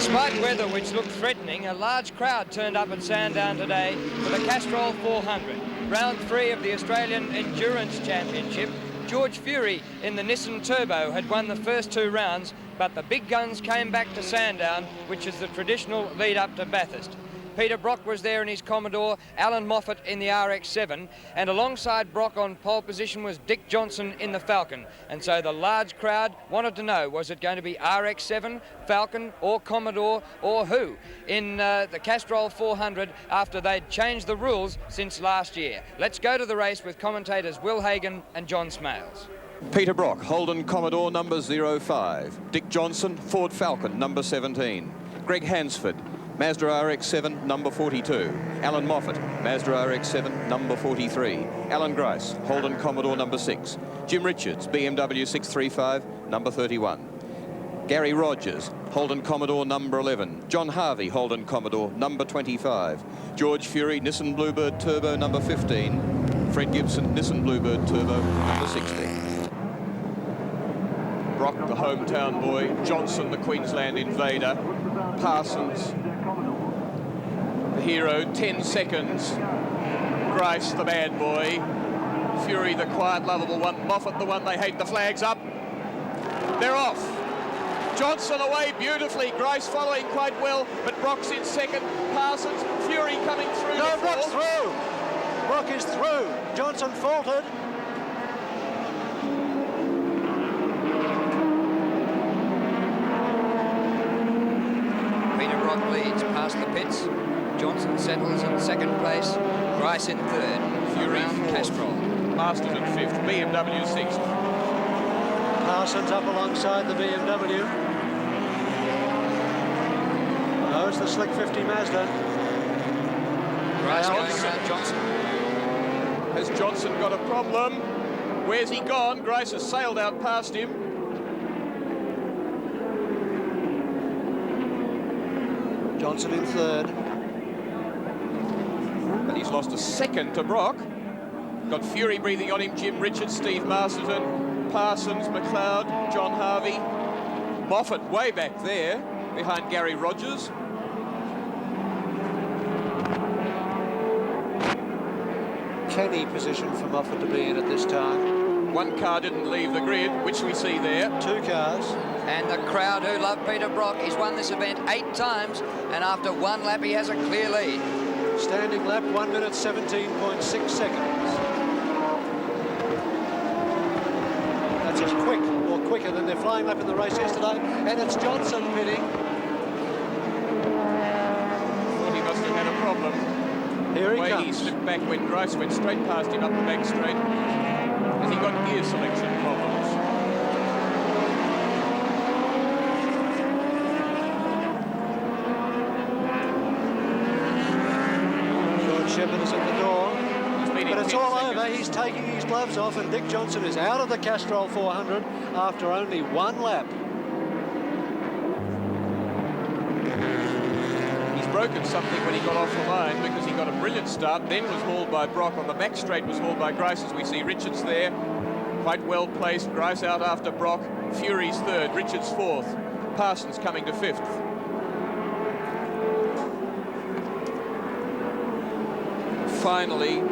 Despite weather which looked threatening, a large crowd turned up at Sandown today for the Castrol 400. Round 3 of the Australian Endurance Championship. George Fury in the Nissan Turbo had won the first 2 rounds, but the big guns came back to Sandown, which is the traditional lead-up to Bathurst. Peter Brock was there in his Commodore, Alan Moffat in the RX-7, and alongside Brock on pole position was Dick Johnson in the Falcon. And so the large crowd wanted to know, was it going to be RX-7, Falcon or Commodore or who in the Castrol 400 after they'd changed the rules since last year. Let's go to the race with commentators Will Hagan and John Smales. Peter Brock, Holden Commodore number 05. Dick Johnson, Ford Falcon number 17. Greg Hansford, Mazda RX-7 number 42. Alan Moffat, Mazda RX-7 number 43. Alan Grice, Holden Commodore number 6. Jim Richards, BMW 635 number 31. Gary Rogers, Holden Commodore number 11. John Harvey, Holden Commodore number 25. George Fury, Nissan Bluebird Turbo number 15. Fred Gibson, Nissan Bluebird Turbo number 16. Brock, the hometown boy. Johnson, the Queensland invader. Parsons, the hero, 10 seconds. Grice, the bad boy. Fury, the quiet, lovable one. Moffat, the one they hate. The flag's up. They're off. Johnson away beautifully. Grice following quite well, but Brock's in second. Parsons, Fury coming through. No, Brock's through. Brock is through. Johnson faltered. Peter Brock leads past the pits. Johnson settles in second place. Grice in third. Fury around fourth. Castrol. Masters in fifth. BMW sixth. Parsons up alongside the BMW. Oh, it's the Slick 50 Mazda. Grice going around Johnson. Has Johnson got a problem? Where's he gone? Grice has sailed out past him. Johnson in third. But he's lost a second to Brock. Got Fury breathing on him, Jim Richards, Steve Masterton, Parsons, McLeod, John Harvey. Moffat way back there, behind Gary Rogers. Kenny position for Moffat to be in at this time. One car didn't leave the grid, which we see there. 2 cars. And the crowd who love Peter Brock, he's won this event 8 times, and after 1 lap he has a clear lead. Standing lap, 1 minute 17.6 seconds. That's as quick or quicker than their flying lap in the race yesterday. And it's Johnson pitting. Thought he must have had a problem. Here he The way comes. he slipped back when Grice went straight past him up the back straight. Has he got gear selection problems? Shepard is at the door, but it's all 10 over. seconds. He's taking his gloves off, and Dick Johnson is out of the Castrol 400 after only 1 lap. He's broken something when he got off the line because he got a brilliant start, then was hauled by Brock. On the back straight was hauled by Grice, as we see Richards there. Quite well placed. Grice out after Brock. Fury's third, Richards fourth. Parsons coming to fifth. Finally,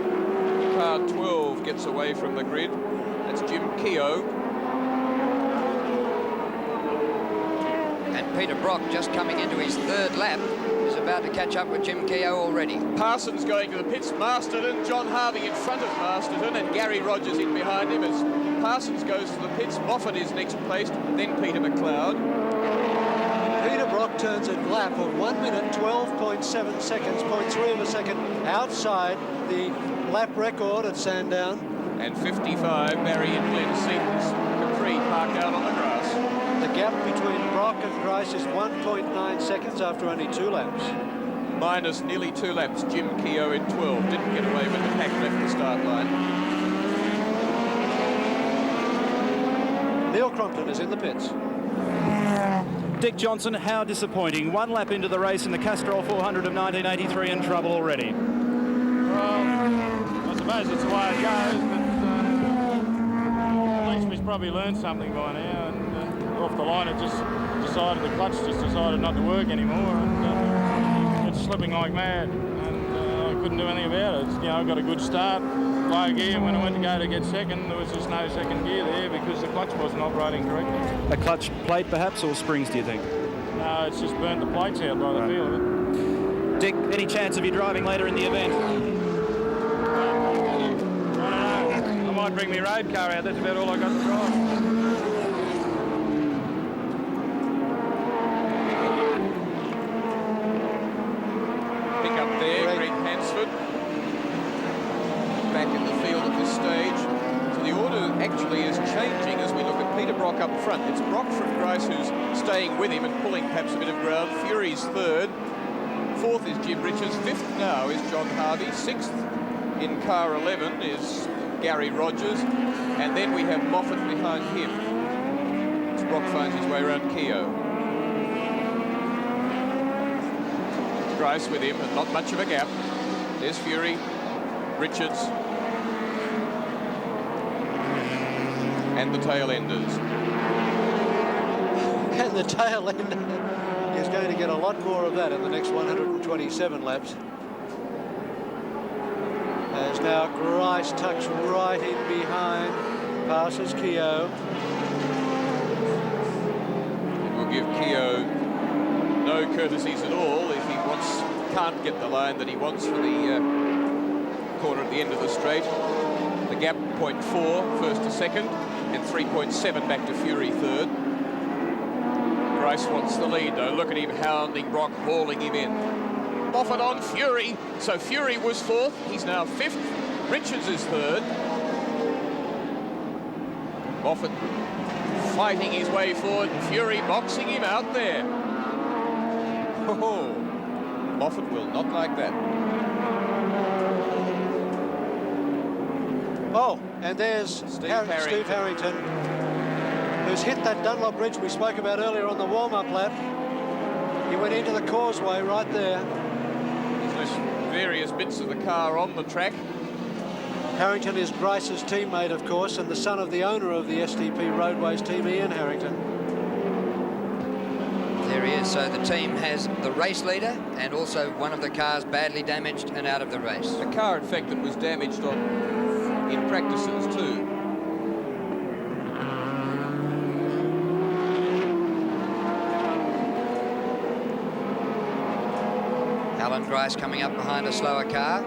car 12 gets away from the grid. That's Jim Keogh. And Peter Brock, just coming into his 3rd lap, is about to catch up with Jim Keogh already. Parsons going to the pits. Masterton, John Harvey in front of Masterton, and Gary Rogers in behind him as Parsons goes to the pits. Moffat is next placed, then Peter McLeod. Peter Brock turns a lap of 1 minute 12.7 seconds, 0.3 of a second outside the lap record at Sandown. And 55, Barry and Glenn Seaton's Capri parked out on the grass. The gap between Brock and Grice is 1.9 seconds after only 2 laps. Minus nearly 2 laps, Jim Keogh in 12. Didn't get away with the pack left the start line. Neil Crompton is in the pits. Dick Johnson, how disappointing. 1 lap into the race in the Castrol 400 of 1983 in trouble already. Well, I suppose it's the way it goes, but at least we've probably learned something by now. And off the line, it just decided, the clutch just decided not to work anymore, and it's slipping like mad, and I couldn't do anything about it. You know, I got a good start, low gear, and when I went to go to get second, there was just no second gear there because the clutch wasn't operating correctly. A clutch plate perhaps, or springs, do you think? No, it's just burnt the plates out by the feel of it. Dick, any chance of you driving later in the event? I don't know. I might bring my road car out. That's about all I got to drive. Pick up there, Greg Hansford. Back in the field at this stage. So the order actually is changing as we look at Peter Brock up front. It's Brock from Grice who's staying with him and pulling perhaps a bit of ground. Fury's third. Fourth is Jim Richards. Fifth now is John Harvey. Sixth in car 11 is Gary Rogers. And then we have Moffat behind him as Brock finds his way around Keogh. Grice with him, and not much of a gap. There's Fury, Richards, and the tail enders. And the tail ender is going to get a lot more of that in the next 127 laps. As now Grice tucks right in behind, passes Keogh. And we'll give Keogh no courtesies at all if he can't get the line that he wants for the corner at the end of the straight. The gap 0.4 first to second, and 3.7 back to Fury third. Grice wants the lead though. Look at him hounding Brock, hauling him in. Moffat on Fury. So Fury was fourth. He's now fifth. Richards is third. Moffat fighting his way forward. Fury boxing him out there. Oh, Moffat will not like that. Oh, and there's Steve Harrington, who's hit that Dunlop bridge we spoke about earlier on the warm-up lap. He went into the causeway right there. He's left various bits of the car on the track. Harrington is Grice's teammate, of course, and the son of the owner of the STP Roadways team, Ian Harrington. There he is. So the team has the race leader and also one of the cars badly damaged and out of the race. A car, in fact, that was damaged in practices too. Alan Grice coming up behind a slower car.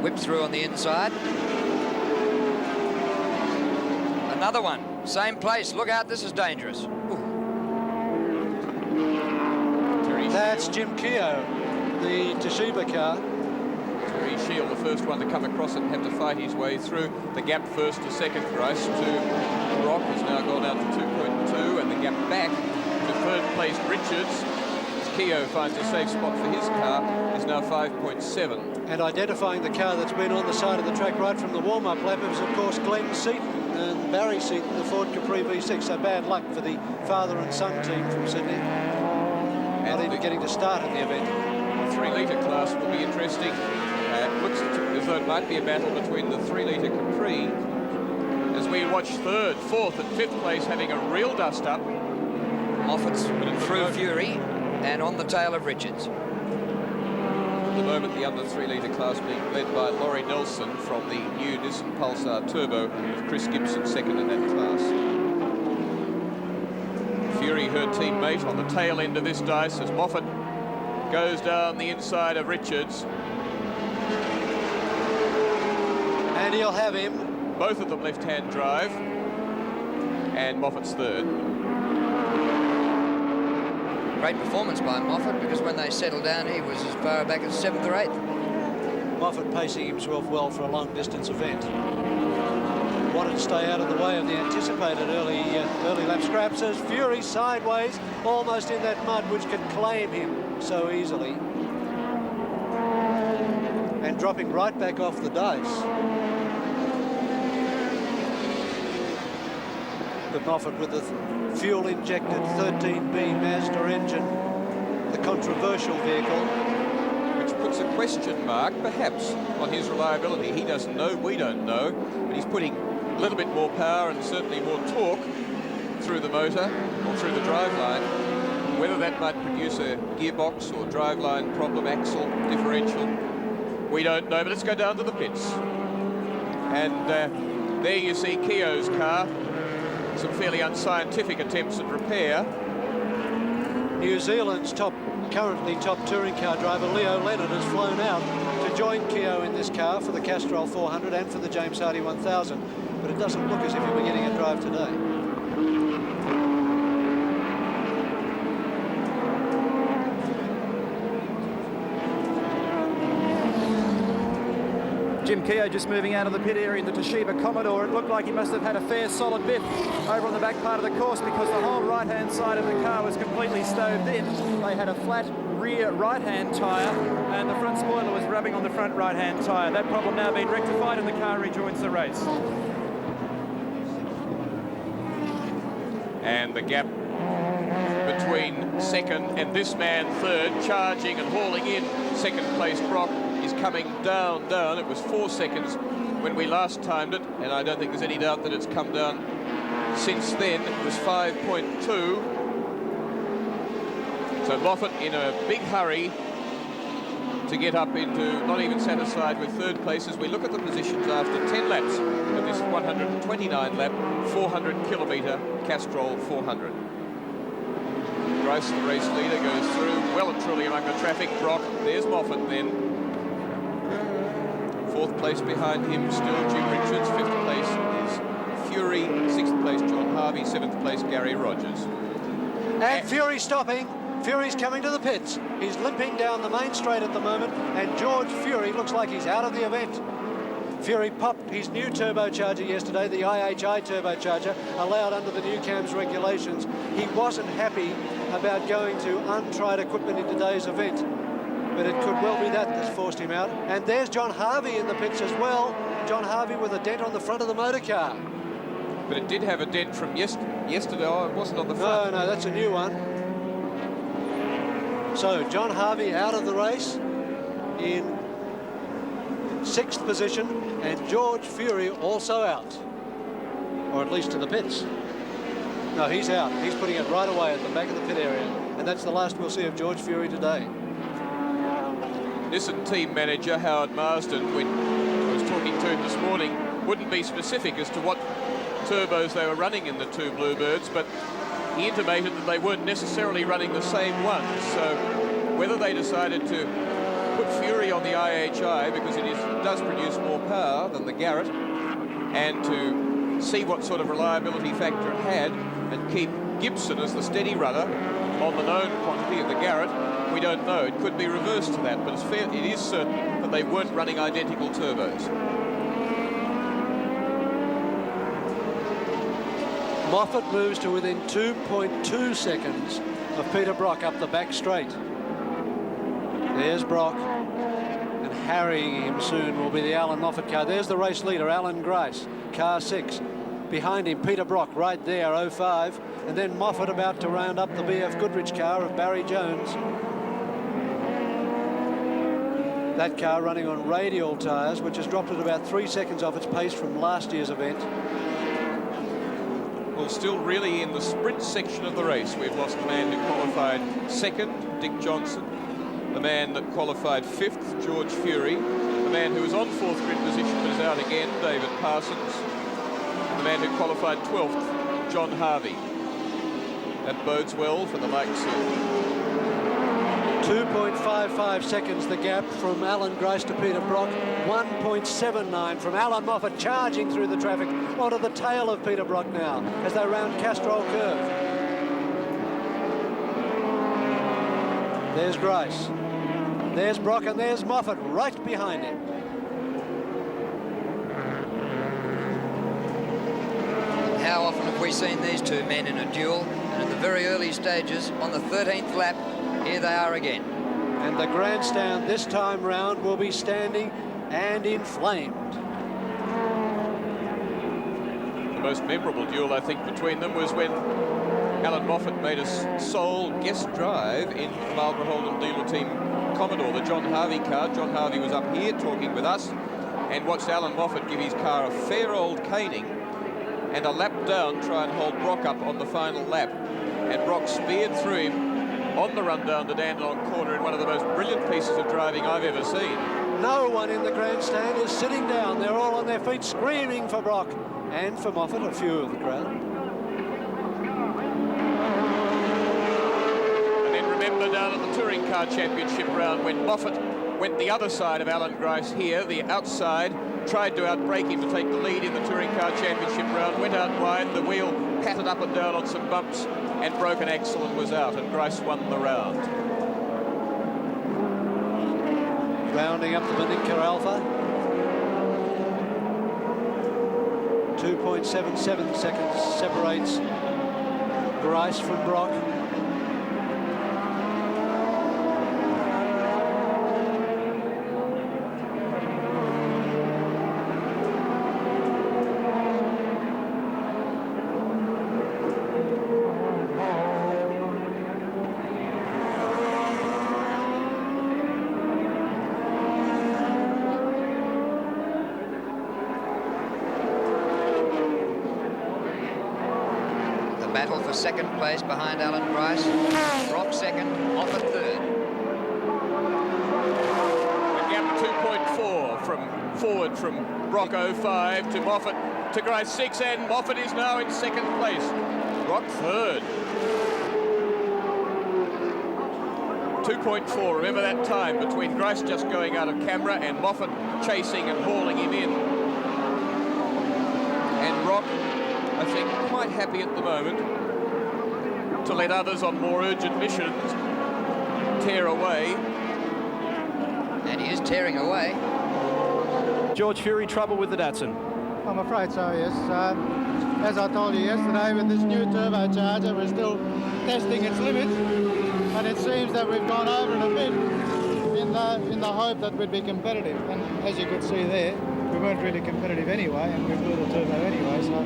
Whip through on the inside. Another one. Same place. Look out, this is dangerous. Ooh. That's Jim Keogh, the Toshiba car. Terry Shield, the first one to come across it and have to fight his way through. The gap first to second. Grice to Brock has now gone out to 2.2, and the gap back to third place Richards. As Keogh finds a safe spot for his car, is now 5.7. And identifying the car that's been on the side of the track right from the warm-up lap is, of course, Glenn Seaton and Barry Seaton, the Ford Capri V6. So bad luck for the father and son team from Sydney. Not even getting to start in the event. The 3-litre class will be interesting. Looks as though it might be a battle between the 3-litre Capri as we watch third, fourth and fifth place having a real dust-up. Moffat's through Fury and on the tail of Richards. At the moment, the under 3-litre class being led by Laurie Nelson from the new Nissan Pulsar Turbo, with Chris Gibson second in that class. Fury, her teammate, on the tail end of this dice as Moffat goes down the inside of Richards. And he'll have him. Both of them left-hand drive, and Moffat's third. Great performance by Moffat, because when they settled down, he was as far back as 7th or 8th. Moffat pacing himself well for a long-distance event. Wanted to stay out of the way of the anticipated early lap scraps as Fury sideways, almost in that mud, which could claim him so easily. And dropping right back off the dice. But Moffat with the fuel-injected 13B Mazda engine, the controversial vehicle. Which puts a question mark, perhaps, on his reliability. He doesn't know, we don't know, but he's putting a little bit more power and certainly more torque through the motor or through the driveline. Whether that might produce a gearbox or driveline problem, axle, differential, we don't know, but let's go down to the pits. And there you see Keogh's car. Some fairly unscientific attempts at repair. New Zealand's currently top touring car driver, Leo Leonard, has flown out to join Keogh in this car for the Castrol 400 and for the James Hardy 1000. But it doesn't look as if he'll be getting a drive today. Jim Keogh just moving out of the pit area in the Toshiba Commodore. It looked like he must have had a fair solid bit over on the back part of the course because the whole right-hand side of the car was completely stoved in. They had a flat rear right-hand tyre and the front spoiler was rubbing on the front right-hand tyre. That problem now been rectified and the car rejoins the race. And the gap between second and this man third, charging and hauling in second place Brock, is coming down. It was 4 seconds when we last timed it, and I don't think there's any doubt that it's come down since then. It was 5.2. So Moffat in a big hurry to get up into, not even satisfied with third place as we look at the positions after 10 laps of this 129 lap, 400 kilometre Castrol 400. Grice, the race leader, goes through well and truly among the traffic. Brock, there's Moffat then. Fourth place behind him, still Jim Richards. Fifth place is Fury. Sixth place, John Harvey. Seventh place, Gary Rogers. And Fury stopping. Fury's coming to the pits. He's limping down the main straight at the moment, and George Fury looks like he's out of the event. Fury popped his new turbocharger yesterday, the IHI turbocharger, allowed under the new CAMS regulations. He wasn't happy about going to untried equipment in today's event, but it could well be that that's forced him out. And there's John Harvey in the pits as well. John Harvey with a dent on the front of the motor car. But it did have a dent from yesterday. Oh, it wasn't on the front. No, that's a new one. So John Harvey out of the race in 6th position, and George Fury also out, or at least to the pits. No, he's out. He's putting it right away at the back of the pit area, and that's the last we'll see of George Fury today. Nissan team manager Howard Marsden, when I was talking to him this morning, wouldn't be specific as to what turbos they were running in the two Bluebirds, but he intimated that they weren't necessarily running the same ones. So whether they decided to put Fury on the IHI because it does produce more power than the Garrett, and to see what sort of reliability factor it had, and keep Gibson as the steady runner on the known quantity of the Garrett, we don't know. It could be reversed to that, but it is certain that they weren't running identical turbos. Moffat moves to within 2.2 seconds of Peter Brock up the back straight. There's Brock, and harrying him soon will be the Alan Moffat car. There's the race leader, Alan Grice, car 6. Behind him, Peter Brock right there, 05. And then Moffat about to round up the BF Goodrich car of Barry Jones. That car running on radial tyres, which has dropped at about 3 seconds off its pace from last year's event. Well, still really in the sprint section of the race. We've lost the man who qualified second, Dick Johnson. The man that qualified 5th, George Fury. The man who was on 4th grid position but is out again, David Parsons. And the man who qualified 12th, John Harvey. That bodes well for the likes of... 2.55 seconds the gap from Alan Grice to Peter Brock. 1.79 from Alan Moffat, charging through the traffic onto the tail of Peter Brock now as they round Castrol Curve. There's Grice. There's Brock, and there's Moffat right behind him. How often have we seen these two men in a duel? And in the very early stages, on the 13th lap, here they are again. And the grandstand this time round will be standing and inflamed. The most memorable duel, I think, between them was when Alan Moffat made a sole guest drive in Marlborough Holden dealer team Commodore, the John Harvey car. John Harvey was up here talking with us and watched Alan Moffat give his car a fair old caning. and a lap down try and hold Brock up on the final lap. And Brock speared through him on the run down to Dandenong Corner in one of the most brilliant pieces of driving I've ever seen. No one in the grandstand is sitting down. They're all on their feet screaming for Brock and for Moffat, a few of the crowd. And then remember down at the Touring Car Championship round when Moffat went the other side of Alan Grice here, the outside, tried to outbrake him to take the lead in the Touring Car Championship round, went out wide, the wheel patted up and down on some bumps and broke an axle and was out, and Grice won the round. Rounding up the Maninka Alpha. 2.77 seconds separates Grice from Brock. Battle for second place behind Alan Grice. Brock second, Moffat third. A gap 2.4 from forward from Brock 05 to Moffat to Grice 6, and Moffat is now in second place. Brock third. 2.4, remember that time between Grice just going out of camera and Moffat chasing and hauling him in. And Brock, I think, quite happy at the moment to let others on more urgent missions tear away. And he is tearing away. George Fury, trouble with the Datsun? I'm afraid so, yes. As I told you yesterday, with this new turbocharger, we're still testing its limits, and it seems that we've gone over it a bit in the hope that we'd be competitive. And as you could see there, we weren't really competitive anyway, and we blew the turbo anyway, so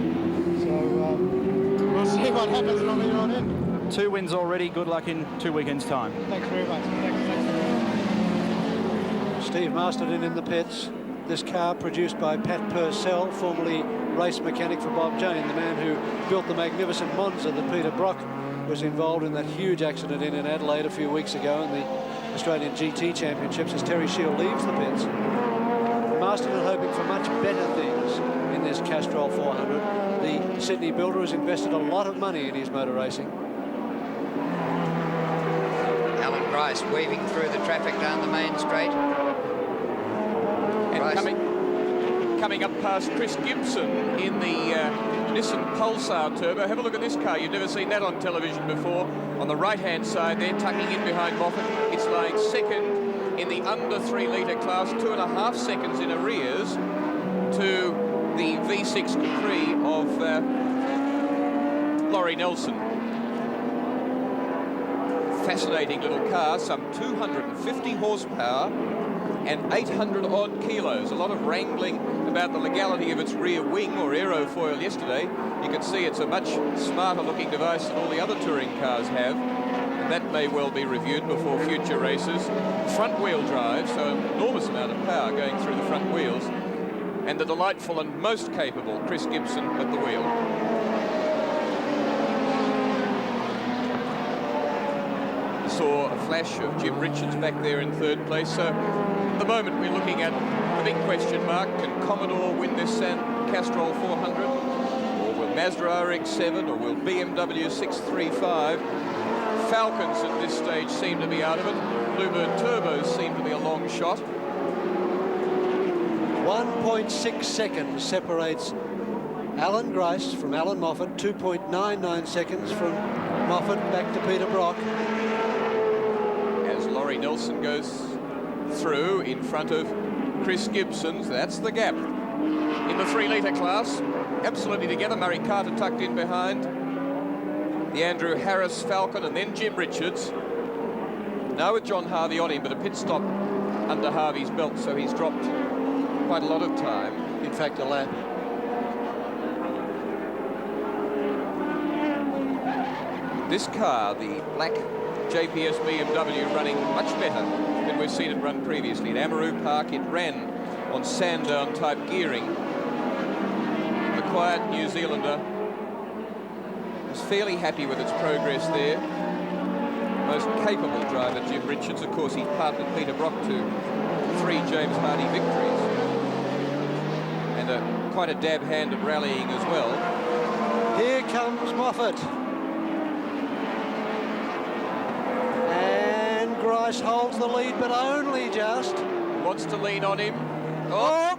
we'll see what happens from here on in. 2 wins already. Good luck in 2 weekends' time. Thanks very much. Thanks. Steve Masterton in the pits. This car produced by Pat Purcell, formerly race mechanic for Bob Jane, the man who built the magnificent Monza that Peter Brock was involved in that huge accident in Adelaide a few weeks ago in the Australian GT Championships as Terry Shield leaves the pits. Masterton hoping for much better things in this Castrol 400. The Sydney builder has invested a lot of money in his motor racing. Alan Grice weaving through the traffic down the main straight. And coming up past Chris Gibson in the Nissan Pulsar Turbo. Have a look at this car. You've never seen that on television before. On the right-hand side there, tucking in behind Moffat. It's lying second in the under 3 litre class, 2.5 seconds in arrears to the V6 Capri of Laurie Nelson. Fascinating little car, some 250 horsepower and 800 odd kilos. A lot of wrangling about the legality of its rear wing or aerofoil yesterday. You can see it's a much smarter looking device than all the other touring cars have. And that may well be reviewed before future races. Front wheel drive, so an enormous amount of power going through the front wheels. And the delightful and most capable Chris Gibson at the wheel. Saw a flash of Jim Richards back there in third place. So at the moment we're looking at the big question mark. Can Commodore win this Castrol 400? Or will Mazda RX-7? Or will BMW 635? Falcons at this stage seem to be out of it. Bluebird Turbos seem to be a long shot. 1.6 seconds separates Alan Grice from Alan Moffat, 2.99 seconds from Moffat back to Peter Brock. As Laurie Nelson goes through in front of Chris Gibson, that's the gap. In the 3 litre class, absolutely together, Murray Carter tucked in behind. The Andrew Harris Falcon and then Jim Richards. Now with John Harvey on him, but a pit stop under Harvey's belt, so he's dropped quite a lot of time. In fact, a lap. This car, the black JPS BMW, running much better than we've seen it run previously. At Amaroo Park, it ran on Sandown type gearing. The quiet New Zealander is fairly happy with its progress there. Most capable driver, Jim Richards. Of course, he's partnered Peter Brock to 3 James Hardy victories. And quite a dab hand at rallying as well. Here comes Moffat. And Grice holds the lead, but only just. Wants to lean on him. Oh!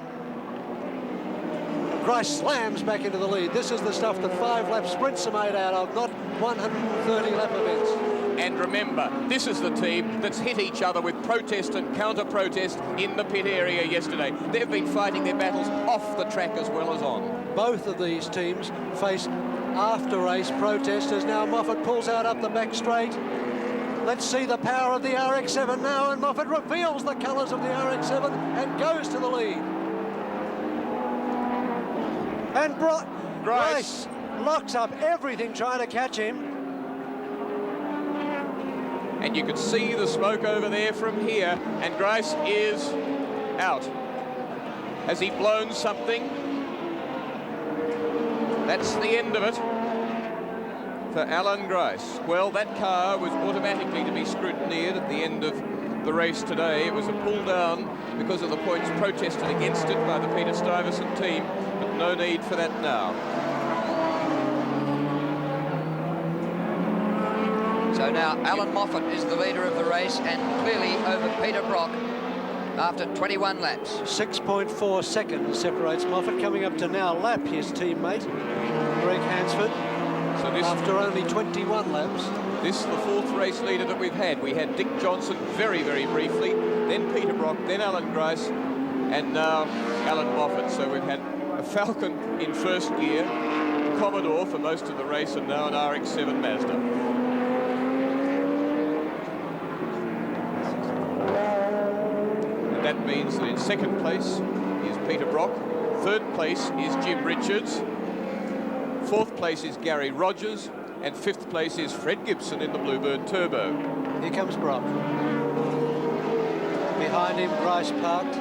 Grice slams back into the lead. This is the stuff that 5-lap sprints are made out of, not 130-lap events. And remember, this is the team that's hit each other with protest and counter-protest in the pit area yesterday. They've been fighting their battles off the track as well as on. Both of these teams face after-race protesters. Now Moffat pulls out up the back straight. Let's see the power of the RX-7 now, and Moffat reveals the colours of the RX-7 and goes to the lead. And Grice locks up everything trying to catch him. And you can see the smoke over there from here, and Grice is out. Has he blown something? That's the end of it for Alan Grice. Well, that car was automatically to be scrutineered at the end of the race today. It was a pull down because of the points protested against it by the Peter Stuyvesant team, but no need for that now. So now Alan Moffat is the leader of the race and clearly over Peter Brock after 21 laps. 6.4 seconds separates Moffat. Coming up to now lap his teammate, Greg Hansford, So this, after only 21 laps. This is the 4th race leader that we've had. We had Dick Johnson very, very briefly, then Peter Brock, then Alan Grice, and now Alan Moffat. So we've had a Falcon in first gear, Commodore for most of the race, and now an RX-7 Mazda. That means that in 2nd place is Peter Brock, 3rd place is Jim Richards, 4th place is Gary Rogers, and 5th place is Fred Gibson in the Bluebird Turbo. Here comes Brock. Behind him, Grice parked.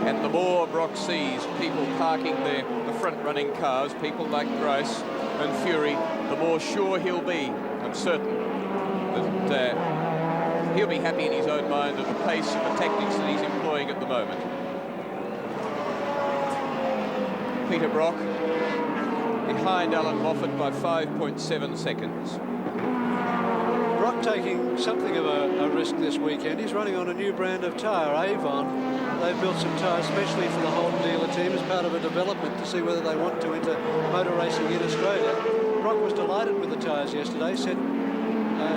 And the more Brock sees people parking the front-running cars, people like Grice and Fury, the more sure he'll be. I'm certain that he'll be happy in his own mind at the pace and the tactics that he's employing at the moment. Peter Brock behind Alan Moffat by 5.7 seconds. Brock taking something of a risk this weekend. He's running on a new brand of tyre, Avon. They've built some tyres especially for the Holden dealer team as part of a development to see whether they want to enter motor racing in Australia. Brock was delighted with the tyres yesterday, said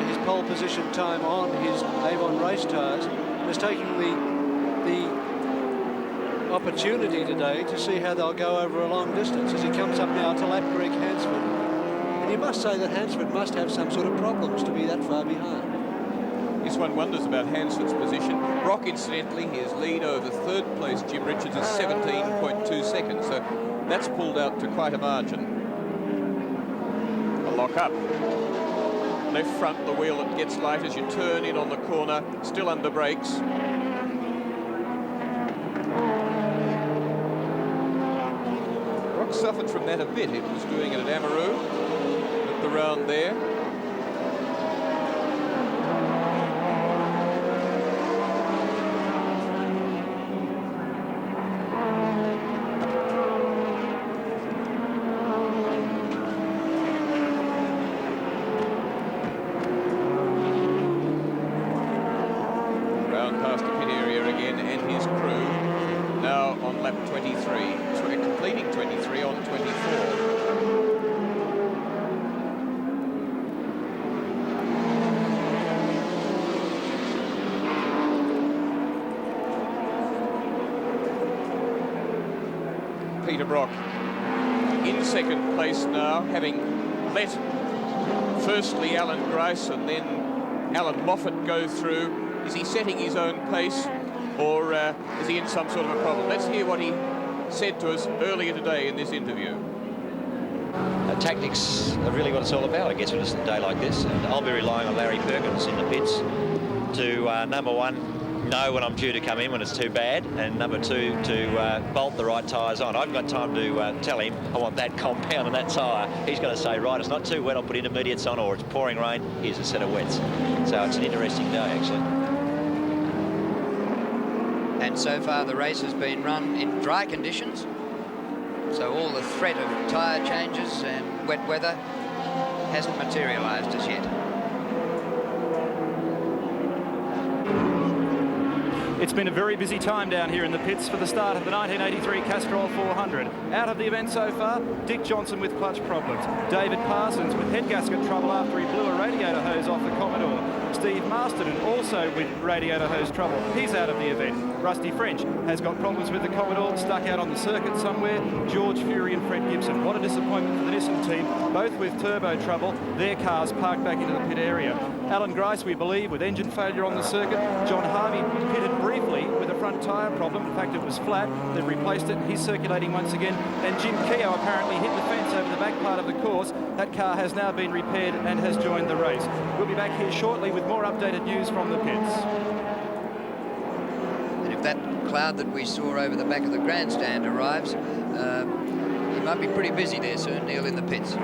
his pole position time on his Avon race tyres, was taking the opportunity today to see how they'll go over a long distance as he comes up now to lap Greg Hansford. And you must say that Hansford must have some sort of problems to be that far behind. Yes, one wonders about Hansford's position. Brock, incidentally, his lead over 3rd place Jim Richards is 17.2 seconds, so that's pulled out to quite a margin. A lock up. Left front, the wheel that gets light as you turn in on the corner, still under brakes. Brock suffered from that a bit. It was doing it at Amaroo, at the round there. Past the pit area again, and his crew now on lap 23, completing 23 on 24. Peter Brock in 2nd place now, having let firstly Alan Grice and then Alan Moffat go through. Is he setting his own pace, or is he in some sort of a problem? Let's hear what he said to us earlier today in this interview. Tactics are really what it's all about, I guess, on a day like this. And I'll be relying on Larry Perkins in the pits to, number one, know when I'm due to come in when it's too bad, and number 2, to bolt the right tyres on. I haven't got time to tell him I want that compound and that tyre. He's going to say, right, it's not too wet, I'll put intermediates on, or it's pouring rain, here's a set of wets. So it's an interesting day, actually. And so far the race has been run in dry conditions, so all the threat of tyre changes and wet weather hasn't materialised as yet. It's been a very busy time down here in the pits for the start of the 1983 Castrol 400. Out of the event so far, Dick Johnson with clutch problems, David Parsons with head gasket trouble after he blew a radiator hose off the Commodore, Steve Masterton also with radiator hose trouble, he's out of the event. Rusty French has got problems with the Commodore, stuck out on the circuit somewhere. George Fury and Fred Gibson, what a disappointment for the Nissan team, both with turbo trouble, their cars parked back into the pit area. Alan Grice, we believe, with engine failure on the circuit. John Harvey pitted briefly with a front tyre problem. In fact, it was flat. They've replaced it. He's circulating once again. And Jim Keogh apparently hit the fence over the back part of the course. That car has now been repaired and has joined the race. We'll be back here shortly with more updated news from the pits. And if that cloud that we saw over the back of the grandstand arrives, he might be pretty busy there soon, Neil, in the pits.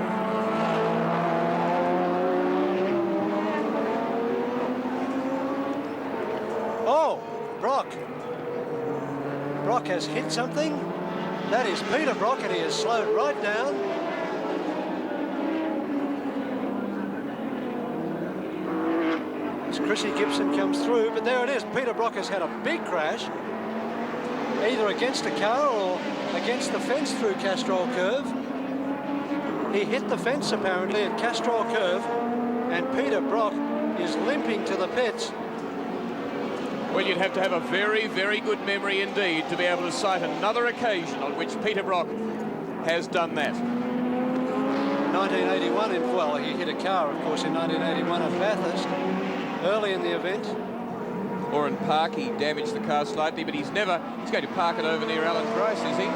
Oh, Brock. Brock has hit something. That is Peter Brock, and he has slowed right down. As Chrissy Gibson comes through, but there it is. Peter Brock has had a big crash, either against a car or against the fence through Castrol Curve. He hit the fence apparently at Castrol Curve, and Peter Brock is limping to the pits. Well, you'd have to have a very, very good memory indeed to be able to cite another occasion on which Peter Brock has done that. 1981, well, he hit a car, of course, in 1981 at Bathurst, early in the event. Oran Park, he damaged the car slightly, but he's going to park it over near Alan Grice, is he?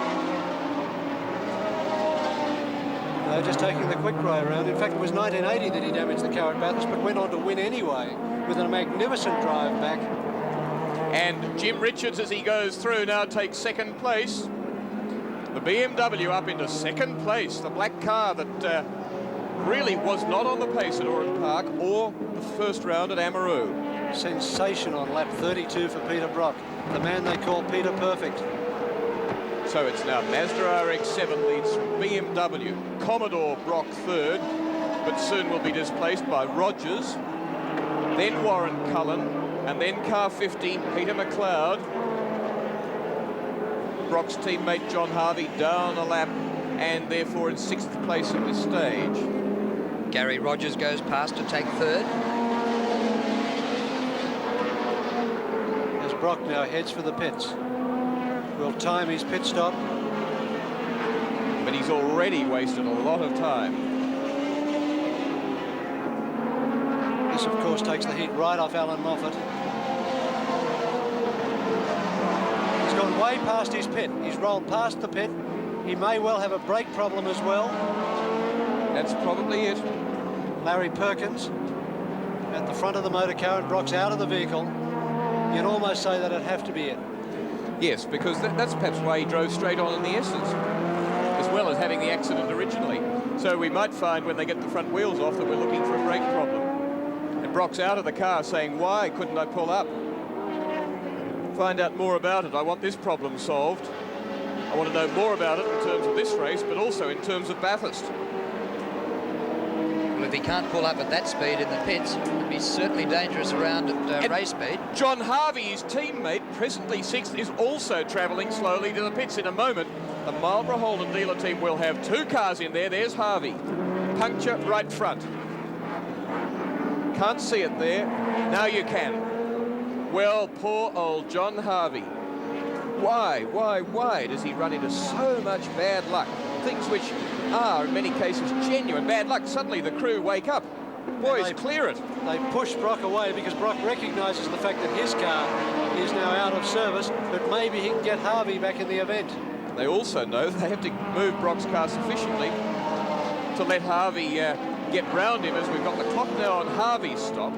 No, just taking the quick way around. In fact, it was 1980 that he damaged the car at Bathurst, but went on to win anyway with a magnificent drive back. And Jim Richards, as he goes through, now takes second place. The BMW up into second place. The black car that really was not on the pace at Oran Park or the first round at Amaroo. Sensation on lap 32 for Peter Brock, the man they call Peter Perfect. So it's now Mazda RX-7 leads from BMW. Commodore Brock third, but soon will be displaced by Rogers. Then Warren Cullen. And then car 50, Peter McLeod. Brock's teammate John Harvey down a lap and therefore in sixth place at this stage. Gary Rogers goes past to take third. As Brock now heads for the pits. Will time his pit stop. But he's already wasted a lot of time. This, of course, takes the heat right off Alan Moffat. He's gone way past his pit. He's rolled past the pit. He may well have a brake problem as well. That's probably it. Larry Perkins at the front of the motor car and Brock's out of the vehicle. You'd almost say that'd have to be it. Yes, because that's perhaps why he drove straight on in the S's, as well as having the accident originally. So we might find when they get the front wheels off that we're looking for a brake problem. Brock's out of the car saying, why couldn't I pull up? Find out more about it. I want this problem solved. I want to know more about it in terms of this race, but also in terms of Bathurst. Well, if he can't pull up at that speed in the pits, it'd be certainly dangerous around at race speed. John Harvey, his teammate, presently sixth, is also travelling slowly to the pits. In a moment, the Marlborough Holden dealer team will have two cars in there. There's Harvey. Puncture right front. Can't see it there. Now you can. Well, poor old John Harvey. Why does he run into so much bad luck? Things which are, in many cases, genuine bad luck. Suddenly the crew wake up. Boys, clear it. They push Brock away because Brock recognises the fact that his car is now out of service, but maybe he can get Harvey back in the event. They also know they have to move Brock's car sufficiently to let Harvey get round him, as we've got the clock now on Harvey's stop.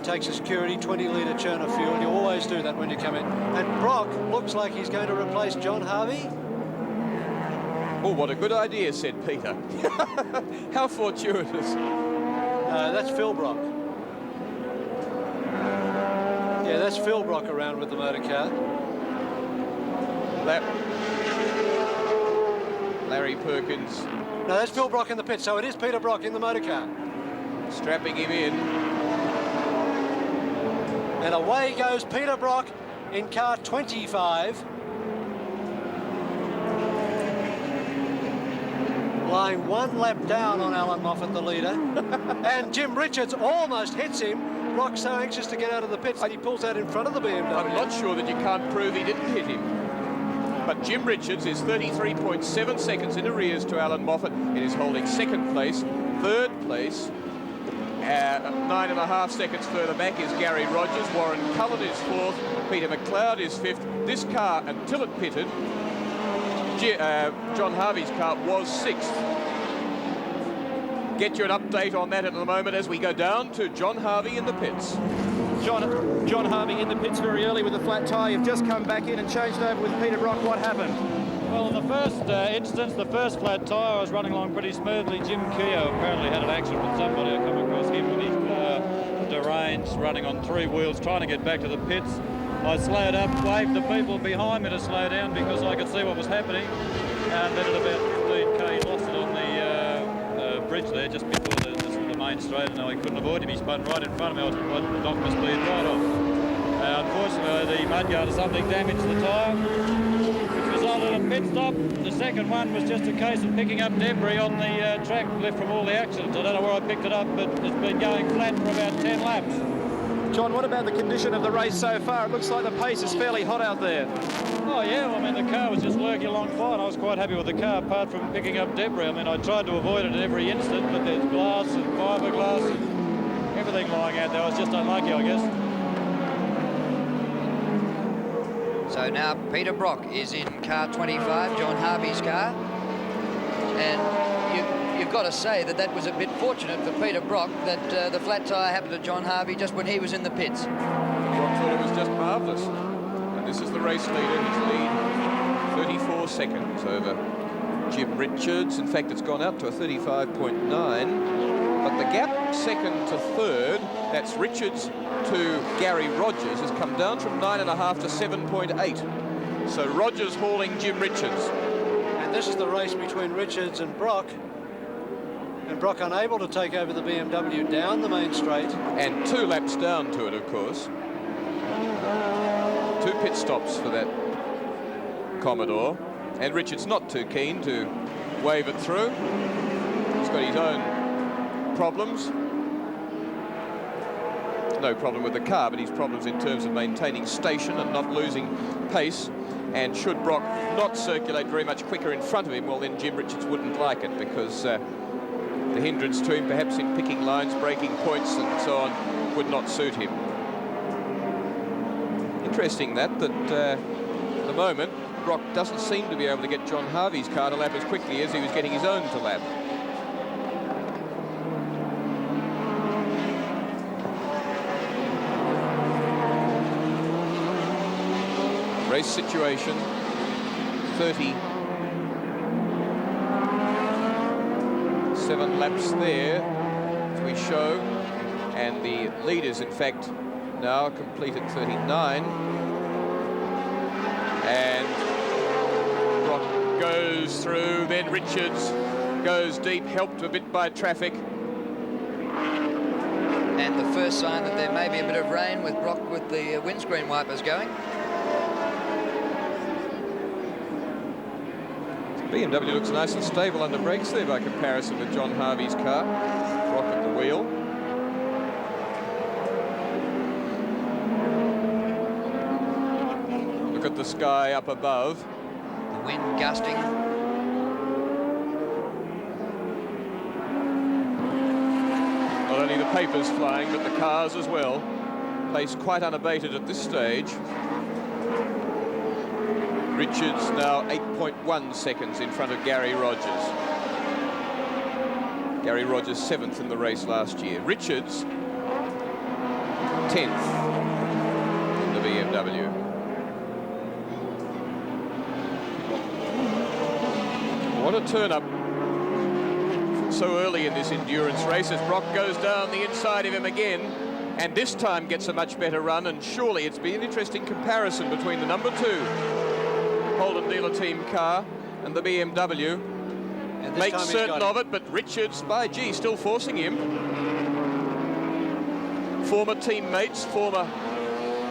takes a security 20-litre churn of fuel. You always do that when you come in. And Brock looks like he's going to replace John Harvey. Oh, what a good idea, said Peter. How fortuitous. That's Phil Brock. Yeah, that's Phil Brock around with the motor car. Larry Perkins. No, that's Phil Brock in the pit, so it is Peter Brock in the motor car. Strapping him in. And away goes Peter Brock in car 25. Lying one lap down on Alan Moffat, the leader. And Jim Richards almost hits him. Brock's so anxious to get out of the pits that he pulls out in front of the BMW. I'm not sure that you can't prove he didn't hit him. But Jim Richards is 33.7 seconds in arrears to Alan Moffat. It is holding second place. Third place, 9.5 seconds further back, is Gary Rogers. Warren Cullen is fourth. Peter McLeod is fifth. This car, until it pitted, John Harvey's car was sixth. Get you an update on that in a moment as we go down to John Harvey in the pits. John Harvey in the pits very early with a flat tyre. You've just come back in and changed over with Peter Brock. What happened? Well, in the first instance, the first flat tyre, I was running along pretty smoothly. Jim Keogh apparently had an accident with somebody. I come across him with his Derains running on 3 wheels, trying to get back to the pits. I slowed up, waved the people behind me to slow down because I could see what was happening. And then at about 15k, he lost it on the bridge there, just before the main straight, and I couldn't avoid him. He spun right in front of me. I knocked my speed right off. Unfortunately, the mudguard or something damaged the tyre, which resulted in a pit stop. The second one was just a case of picking up debris on the track left from all the accidents. I don't know where I picked it up, but it's been going flat for about 10 laps. John, what about the condition of the race so far? It looks like the pace is fairly hot out there. Oh yeah, well, I mean the car was just lurking along fine. I was quite happy with the car apart from picking up debris. I mean I tried to avoid it at every instant, but there's glass and fiberglass and everything lying out there. I was just unlucky, I guess. So now Peter Brock is in car 25, John Harvey's car. And you've got to say that was a bit fortunate for Peter Brock that the flat tyre happened to John Harvey just when he was in the pits. Brock thought it was just marvellous. And this is the race leader. His lead 34 seconds over Jim Richards. In fact, it's gone out to a 35.9. But the gap second to third, that's Richards to Gary Rogers, has come down from 9.5 to 7.8. So Rogers hauling Jim Richards. And this is the race between Richards and Brock. And Brock unable to take over the BMW down the main straight. And 2 laps down to it, of course. 2 pit stops for that Commodore. And Richards not too keen to wave it through. He's got his own problems. No problem with the car, but his problems in terms of maintaining station and not losing pace. And should Brock not circulate very much quicker in front of him, well, then Jim Richards wouldn't like it, because the hindrance to him, perhaps in picking lines, breaking points and so on, would not suit him. Interesting that at the moment, Brock doesn't seem to be able to get John Harvey's car to lap as quickly as he was getting his own to lap. Race situation, 37 laps there, as we show, and the leaders, in fact, now completed 39. And Brock goes through, then Richards goes deep, helped a bit by traffic. And the first sign that there may be a bit of rain with Brock with the windscreen wipers going. BMW looks nice and stable under brakes there by comparison with John Harvey's car. Brock at the wheel. Look at the sky up above. The wind gusting. Not only the papers flying, but the cars as well. Pace quite unabated at this stage. Richards now 8.1 seconds in front of Gary Rogers. Gary Rogers 7th in the race last year. Richards 10th in the BMW. What a turn-up so early in this endurance race as Brock goes down the inside of him again, and this time gets a much better run, and surely it's been an interesting comparison between the number 2 Holden dealer team car and the BMW. And makes certain of it, but Richards, by gee, still forcing him. Former teammates, former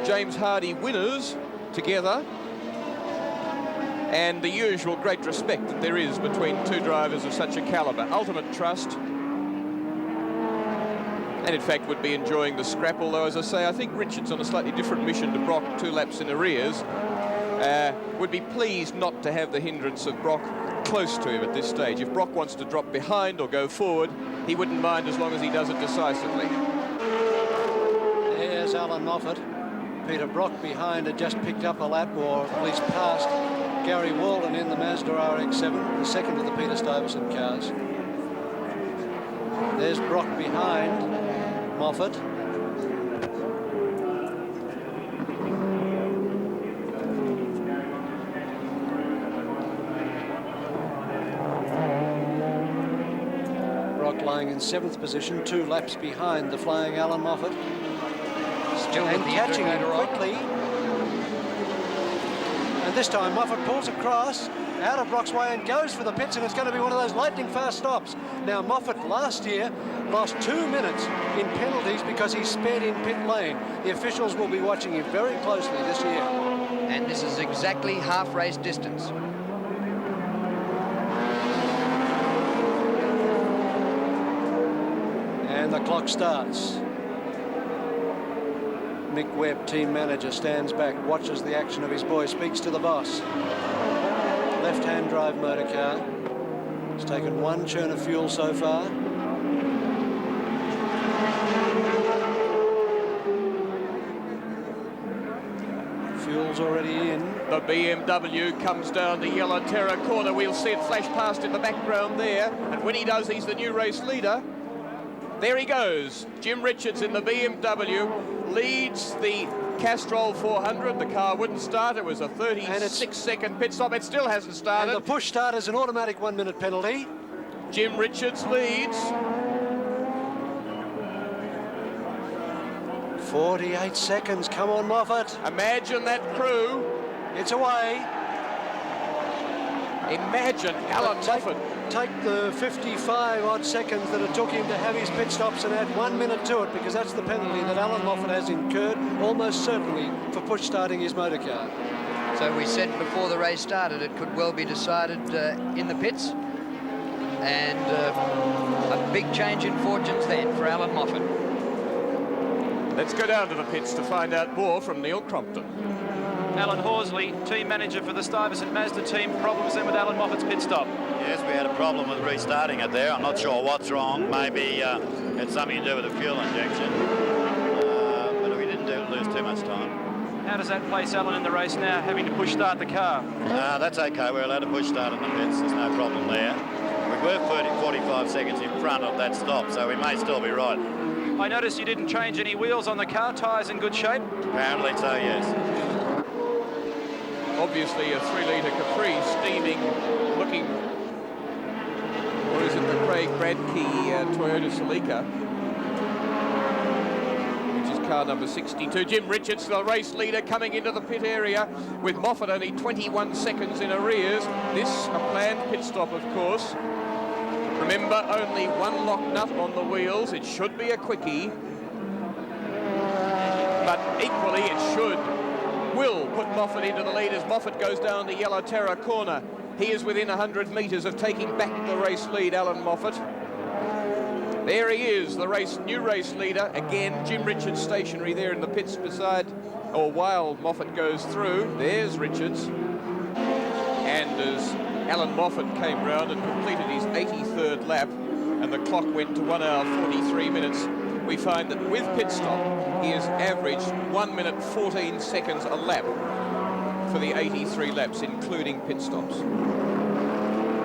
James Hardy winners together, and the usual great respect that there is between two drivers of such a calibre. Ultimate trust, and in fact would be enjoying the scrap, although, as I say, I think Richards, on a slightly different mission to Brock, 2 laps in arrears, would be pleased not to have the hindrance of Brock close to him at this stage. If Brock wants to drop behind or go forward, he wouldn't mind as long as he does it decisively. There's Alan Moffat. Peter Brock behind had just picked up a lap, or at least passed Gary Walden in the Mazda RX-7, the second of the Peter Stuyvesant cars. There's Brock behind Moffat. Brock lying in 7th position, 2 laps behind the flying Alan Moffat. Still and catching him quickly. And this time Moffat pulls across, out of Brock's way, and goes for the pits, and it's going to be one of those lightning fast stops. Now, Moffat last year lost 2 minutes in penalties because he sped in pit lane. The officials will be watching him very closely this year. And this is exactly half race distance. And the clock starts. Mick Webb, team manager, stands back, watches the action of his boy, speaks to the boss. Left-hand drive motor car. It's taken 1 churn of fuel so far. Fuel's already in. The BMW comes down the yellow Terra corner. We'll see it flash past in the background there. And when he does, he's the new race leader. There he goes. Jim Richards in the BMW leads the Castrol 400. The car wouldn't start. It was a 36-second pit stop. It still hasn't started. And the push start is an automatic 1-minute penalty. Jim Richards leads. 48 seconds. Come on, Moffat. Imagine that crew. It's away. Imagine Alan Moffat. Take the 55-odd seconds that it took him to have his pit stops and add 1 minute to it, because that's the penalty that Alan Moffat has incurred, almost certainly, for push starting his motor car. So we said before the race started it could well be decided in the pits. And a big change in fortunes then for Alan Moffat. Let's go down to the pits to find out more from Neil Crompton. Alan Horsley, team manager for the Stuyvesant Mazda team. Problems then with Alan Moffat's pit stop? Yes, we had a problem with restarting it there. I'm not sure what's wrong. Maybe it's something to do with the fuel injection. But we didn't lose too much time. How does that place Alan in the race now, having to push start the car? That's okay. We're allowed to push start in the pits. There's no problem there. We were 45 seconds in front of that stop, so we may still be right. I noticed you didn't change any wheels on the car. Tyres in good shape? Apparently so, yes. Obviously a 3-litre Capri, steaming, looking, or is it the Craig Bradkey Toyota Celica, which is car number 62. Jim Richards, the race leader, coming into the pit area with Moffat only 21 seconds in arrears. This a planned pit stop, of course. Remember, only 1 lock nut on the wheels. It should be a quickie, but equally it will put Moffat into the lead as Moffat goes down the yellow Terra corner. He is within 100 metres of taking back the race lead, Alan Moffat. There he is, the new race leader. Again, Jim Richards stationary there in the pits beside, or while Moffat goes through. There's Richards. And as Alan Moffat came round and completed his 83rd lap, and the clock went to 1 hour 43 minutes, we find that with pit stop, he has averaged 1 minute 14 seconds a lap for the 83 laps, including pit stops.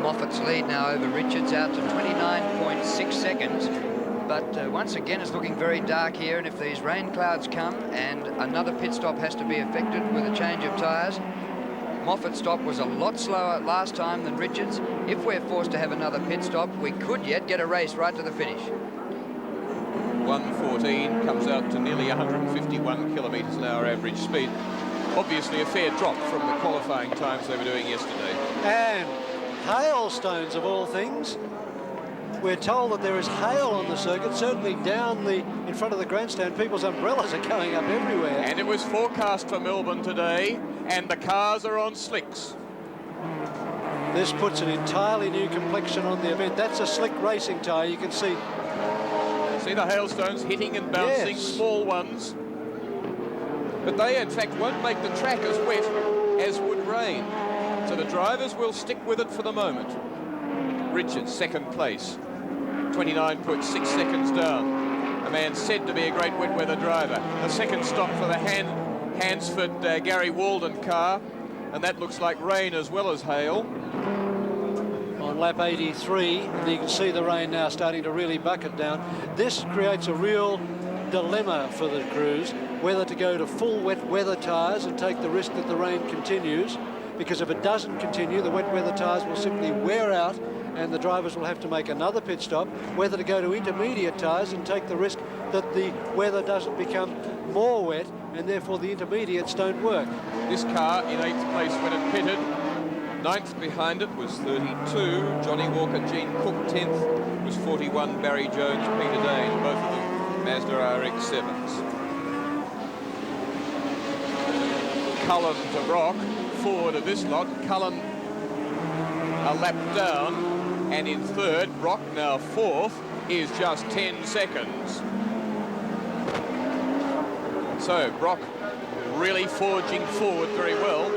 Moffat's lead now over Richards out to 29.6 seconds. But once again, it's looking very dark here, and if these rain clouds come and another pit stop has to be effected with a change of tyres, Moffat's stop was a lot slower last time than Richards. If we're forced to have another pit stop, we could yet get a race right to the finish. 1:14 comes out to nearly 151 kilometres an hour average speed. Obviously a fair drop from the qualifying times they were doing yesterday. And hailstones of all things. We're told that there is hail on the circuit, certainly down in front of the grandstand. People's umbrellas are going up everywhere. And it was forecast for Melbourne today, and the cars are on slicks. This puts an entirely new complexion on the event. That's a slick racing tyre. You can see. See the hailstones hitting and bouncing, Yes. small ones. But they, in fact, won't make the track as wet as would rain. So the drivers will stick with it for the moment. Richards, second place, 29.6 seconds down. A man said to be a great wet weather driver. The second stop for the Hansford Gary Walden car, and that looks like rain as well as hail. On lap 83, and you can see the rain now starting to really bucket down. This creates a real dilemma for the crews, whether to go to full wet weather tyres and take the risk that the rain continues, because if it doesn't continue, the wet weather tyres will simply wear out and the drivers will have to make another pit stop, whether to go to intermediate tyres and take the risk that the weather doesn't become more wet and therefore the intermediates don't work. This car in 8th place when it pitted. 9th behind it was 32, Johnny Walker, Gene Cook. 10th was 41, Barry Jones, Peter Dane, both of them Mazda RX-7s. Cullen to Brock, forward of this lot. Cullen a lap down, and in third, Brock now fourth, is just 10 seconds. So Brock really forging forward very well.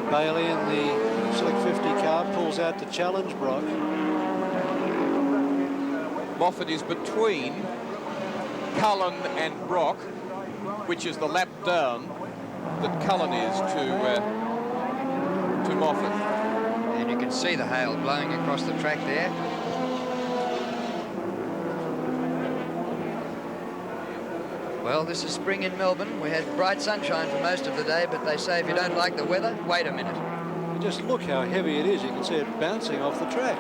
Bailey in the Slick 50 car pulls out to challenge Brock. Moffat is between Cullen and Brock, which is the lap down that Cullen is to Moffat. And you can see the hail blowing across the track there. Well, this is spring in Melbourne. We had bright sunshine for most of the day, but they say if you don't like the weather, wait a minute. Just look how heavy it is. You can see it bouncing off the track.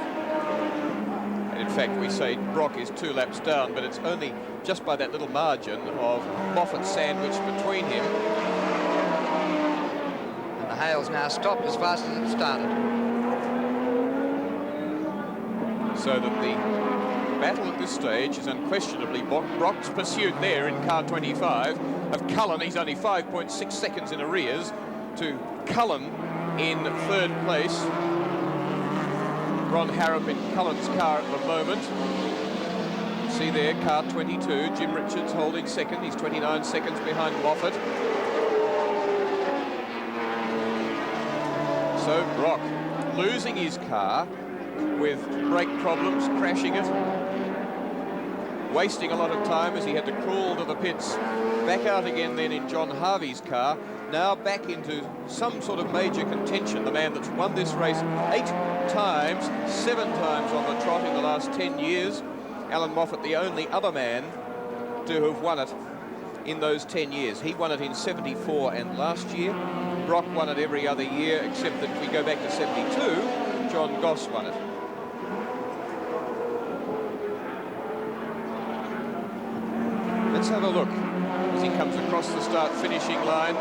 And in fact, we say Brock is 2 laps down, but it's only just by that little margin of Moffat sandwiched between him. And the hail's now stopped as fast as it started. So that the battle at this stage is unquestionably Brock's pursuit there in car 25 of Cullen. He's only 5.6 seconds in arrears to Cullen in third place. Ron Harrop in Cullen's car at the moment. See there, car 22, Jim Richards holding second. He's 29 seconds behind Moffat. So Brock losing his car with brake problems, crashing it, wasting a lot of time as he had to crawl to the pits, back out again then in John Harvey's car, now back into some sort of major contention. The man that's won this race 8 times, 7 times on the trot in the last 10 years. Alan Moffat, the only other man to have won it in those 10 years. He won it in 74 and last year. Brock won it every other year, except that if we go back to 72, John Goss won it. Let's have a look as he comes across the start-finishing line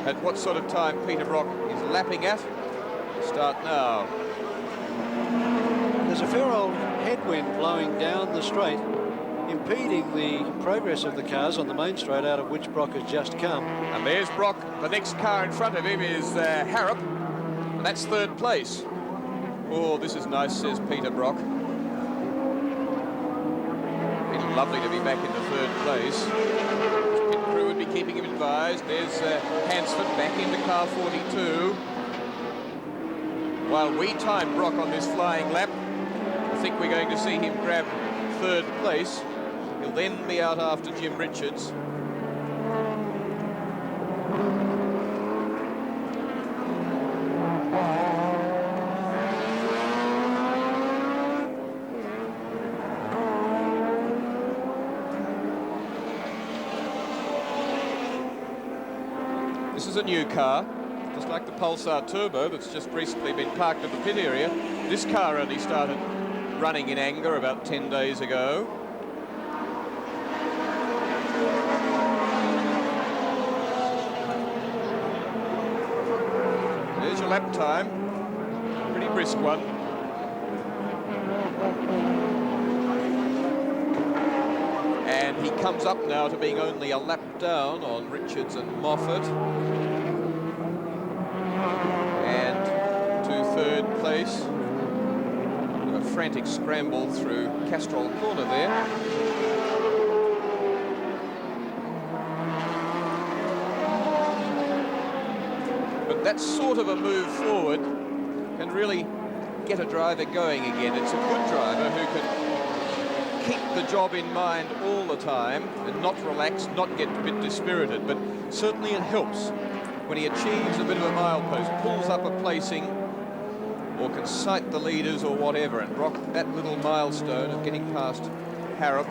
at what sort of time Peter Brock is lapping at. Start now. There's a fair old headwind blowing down the straight, impeding the progress of the cars on the main straight out of which Brock has just come. And there's Brock. The next car in front of him is Harrop, and that's third place. Oh, this is nice, says Peter Brock. It's lovely to be back in the third place. His pit crew would be keeping him advised. There's Hansford back into car 42. While we time Brock on this flying lap, I think we're going to see him grab third place. He'll then be out after Jim Richards. is a new car, just like the Pulsar Turbo that's just recently been parked at the pit area. This car only started running in anger about 10 days ago. There's your lap time. Pretty brisk one. And he comes up now to being only a lap down on Richards and Moffat. And to third place. A frantic scramble through Castrol corner there. But that sort of a move forward can really get a driver going again. It's a good driver who can keep the job in mind all the time and not relax, not get a bit dispirited, but certainly it helps when he achieves a bit of a milepost, pulls up a placing, or can sight the leaders or whatever, and Brock that little milestone of getting past Harrop.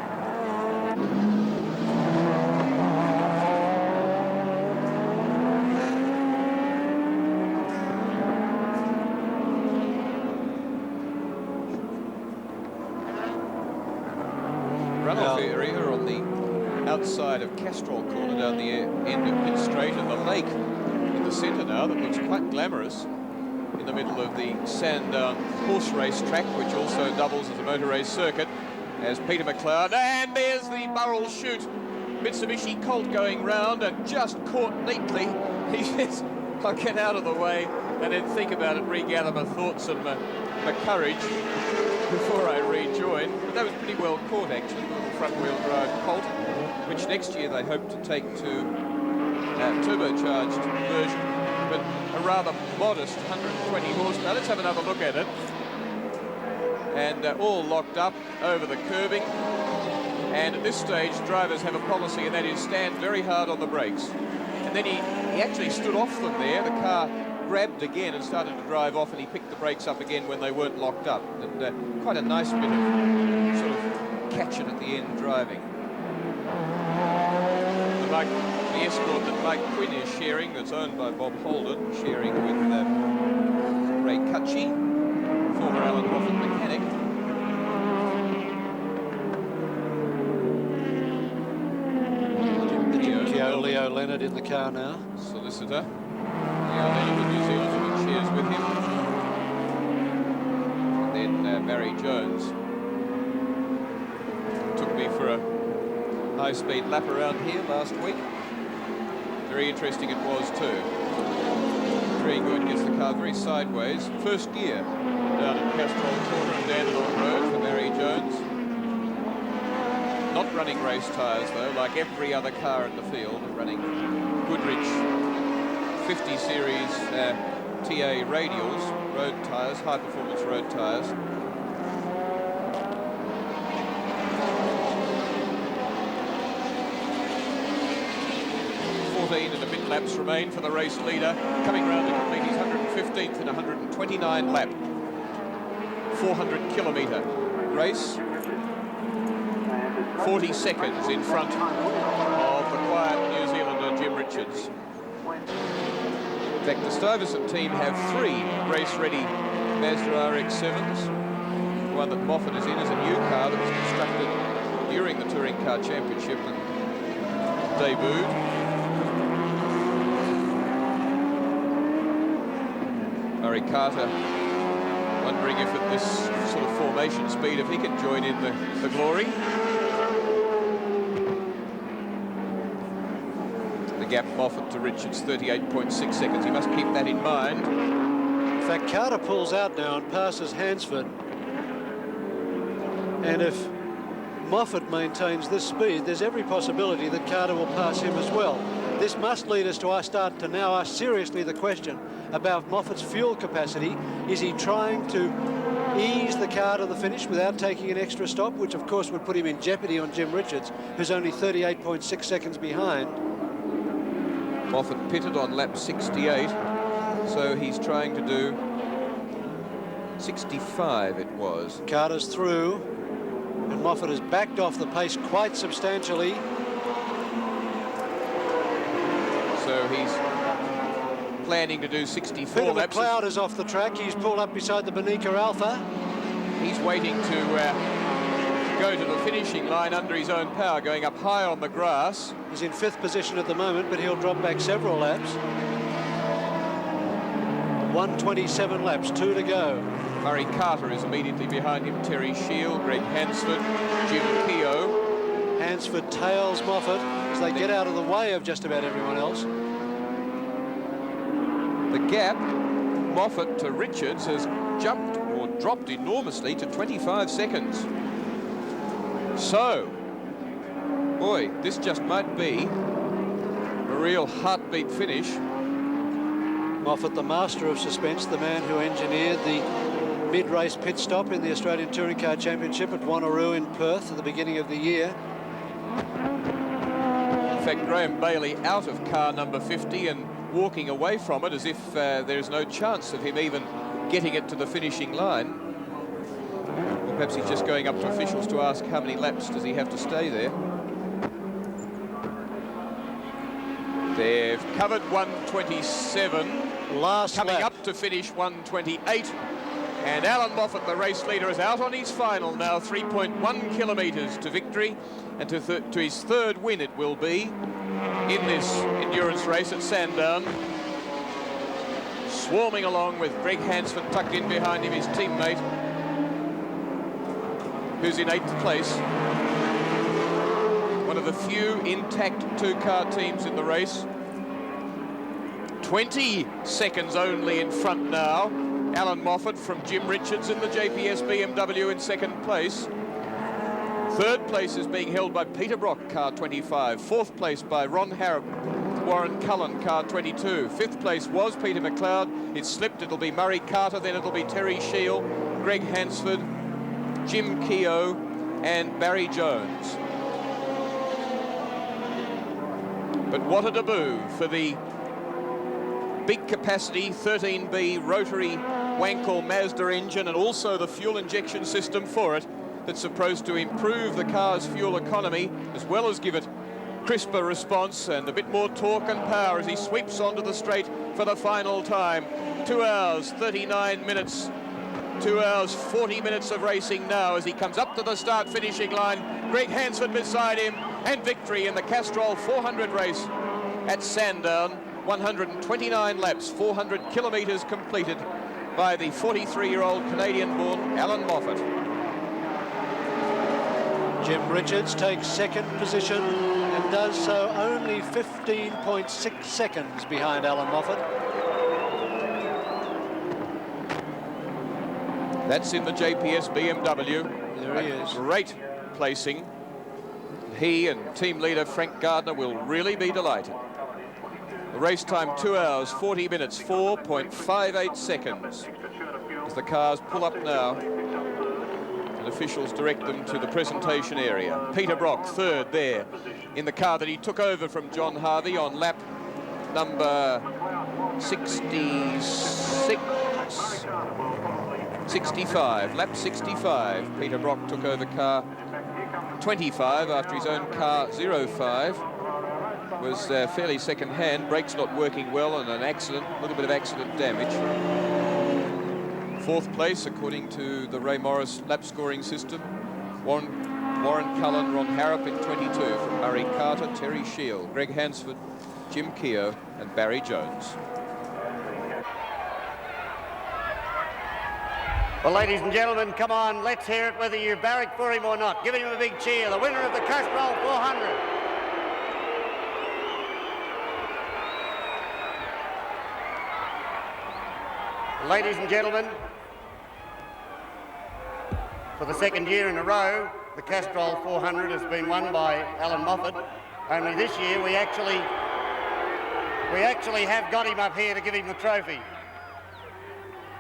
Runoff area on the outside of Castrol corner down the end of Pitt Straight, and the lake in the centre now that looks quite glamorous in the middle of the Sandown horse race track, which also doubles as a motor race circuit, as Peter McLeod, and there's the Burrell Chute Mitsubishi Colt going round and just caught neatly. He says, I'll get out of the way and then think about it, regather my thoughts and my courage before I rejoin. But that was pretty well caught, actually, the little front-wheel drive Colt, which next year they hope to take to turbocharged version, but a rather modest 120 horsepower. Let's have another look at it. And all locked up over the curbing. And at this stage, drivers have a policy, and that is stand very hard on the brakes. And then he actually stood off them there. The car grabbed again and started to drive off, and he picked the brakes up again when they weren't locked up. And quite a nice bit of sort of catch it at the end driving. Like the Escort that Mike Quinn is sharing, that's owned by Bob Holden, sharing with Ray Cutchie, former Alan Moffat mechanic. Leo Leonard in the car now. Solicitor. Leo Leonard, the New Zealander, shares with him. And then Barry Jones. Took me for a high-speed lap around here last week. Very interesting it was too. Very good, gets the car very sideways. First gear down at Castrol corner and Dandenong Road for Barry Jones. Not running race tyres though, like every other car in the field, running Goodrich 50 series TA radials, road tyres, high-performance road tyres. And a bit laps remain for the race leader, coming round to complete his 115th in 129 lap. 400-kilometre race. 40 seconds in front of the quiet New Zealander Jim Richards. In fact, the Stuyvesant team have 3 race-ready Mazda RX-7s. The one that Moffat is in is a new car that was constructed during the Touring Car Championship and debuted. Murray Carter wondering if at this sort of formation speed, if he can join in the glory. The gap Moffat to Richards, 38.6 seconds. He must keep that in mind. In fact, Carter pulls out now and passes Hansford. And if Moffat maintains this speed, there's every possibility that Carter will pass him as well. This must lead us to start to now ask seriously the question about Moffat's fuel capacity. Is he trying to ease the car to the finish without taking an extra stop, which of course would put him in jeopardy on Jim Richards, who's only 38.6 seconds behind. Moffat pitted on lap 68, so he's trying to do 65 it was. Carter's through, and Moffat has backed off the pace quite substantially. So he's planning to do 64 Peter laps. McLeod is off the track. He's pulled up beside the Bonica Alpha. He's waiting to go to the finishing line under his own power, going up high on the grass. He's in 5th position at the moment, but he'll drop back several laps. 127 laps, 2 to go. Murray Carter is immediately behind him. Terry Shield, Greg Hansford, Jim Keogh. Hansford tails Moffat as they get out of the way of just about everyone else. The gap, Moffat to Richards, has jumped or dropped enormously to 25 seconds. So, boy, this just might be a real heartbeat finish. Moffat, the master of suspense, the man who engineered the mid-race pit stop in the Australian Touring Car Championship at Wanneroo in Perth at the beginning of the year. In fact, Graham Bailey out of car number 50 and walking away from it as if there's no chance of him even getting it to the finishing line. Or perhaps he's just going up to officials to ask how many laps does he have to stay there. They've covered 127. Coming lap. up to finish 128. And Alan Moffat, the race leader, is out on his final now, 3.1 kilometres to victory. And to his 3rd win it will be in this endurance race at Sandown. Swarming along with Greg Hansford tucked in behind him, his teammate, who's in 8th place. One of the few intact 2-car teams in the race. 20 seconds only in front now. Alan Moffat from Jim Richards in the JPS BMW in 2nd place. 3rd place is being held by Peter Brock, car 25. 4th place by Ron Harrop, Warren Cullen, car 22. 5th place was Peter McLeod. It slipped. It'll be Murray Carter, then it'll be Terry Shield, Greg Hansford, Jim Keogh and Barry Jones. But what a debut for the big capacity 13B rotary Wankel Mazda engine, and also the fuel injection system for it that's supposed to improve the car's fuel economy as well as give it crisper response and a bit more torque and power as he sweeps onto the straight for the final time. 2 hours 39 minutes, 2 hours 40 minutes of racing now as he comes up to the start finishing line. Greg Hansford beside him, and victory in the Castrol 400 race at Sandown. 129 laps, 400 kilometres completed by the 43-year-old Canadian-born Alan Moffat. Jim Richards takes 2nd position and does so only 15.6 seconds behind Alan Moffat. That's in the JPS BMW. There he is. Great placing. He and team leader Frank Gardner will really be delighted. The race time 2 hours 40 minutes, 4.58 seconds. As the cars pull up now and officials direct them to the presentation area. Peter Brock 3rd there in the car that he took over from John Harvey on lap number 65. Lap 65. Peter Brock took over car 25 after his own car 05 was fairly second-hand. Brakes not working well and an accident, a little bit of accident damage. 4th place according to the Ray Morris lap scoring system. Warren Cullen, Ron Harrop in 22 from Murray Carter, Terry Shield, Greg Hansford, Jim Keogh and Barry Jones. Well, ladies and gentlemen, come on, let's hear it whether you barrack for him or not. Give him a big cheer, the winner of the Castrol 400. Ladies and gentlemen, for the 2nd year in a row, the Castrol 400 has been won by Alan Moffat. Only this year we actually have got him up here to give him the trophy.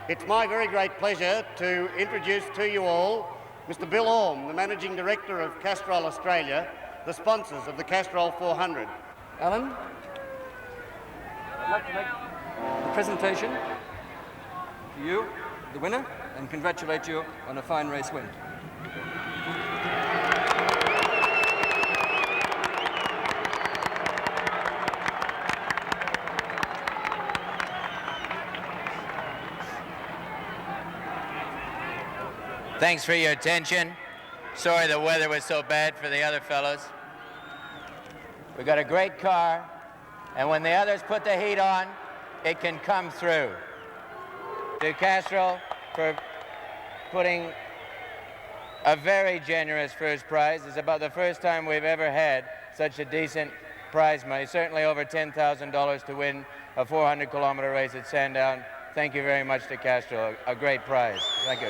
It's my very great pleasure to introduce to you all Mr. Bill Orme, the Managing Director of Castrol Australia, the sponsors of the Castrol 400. Alan, I'd like to make a presentation to you, the winner, and congratulate you on a fine race win. Thanks for your attention. Sorry the weather was so bad for the other fellows. We got a great car, and when the others put the heat on, it can come through. To Castrol for putting a very generous first prize. It's about the first time we've ever had such a decent prize money, certainly over $10,000 to win a 400-kilometer race at Sandown. Thank you very much to Castrol, a great prize. Thank you.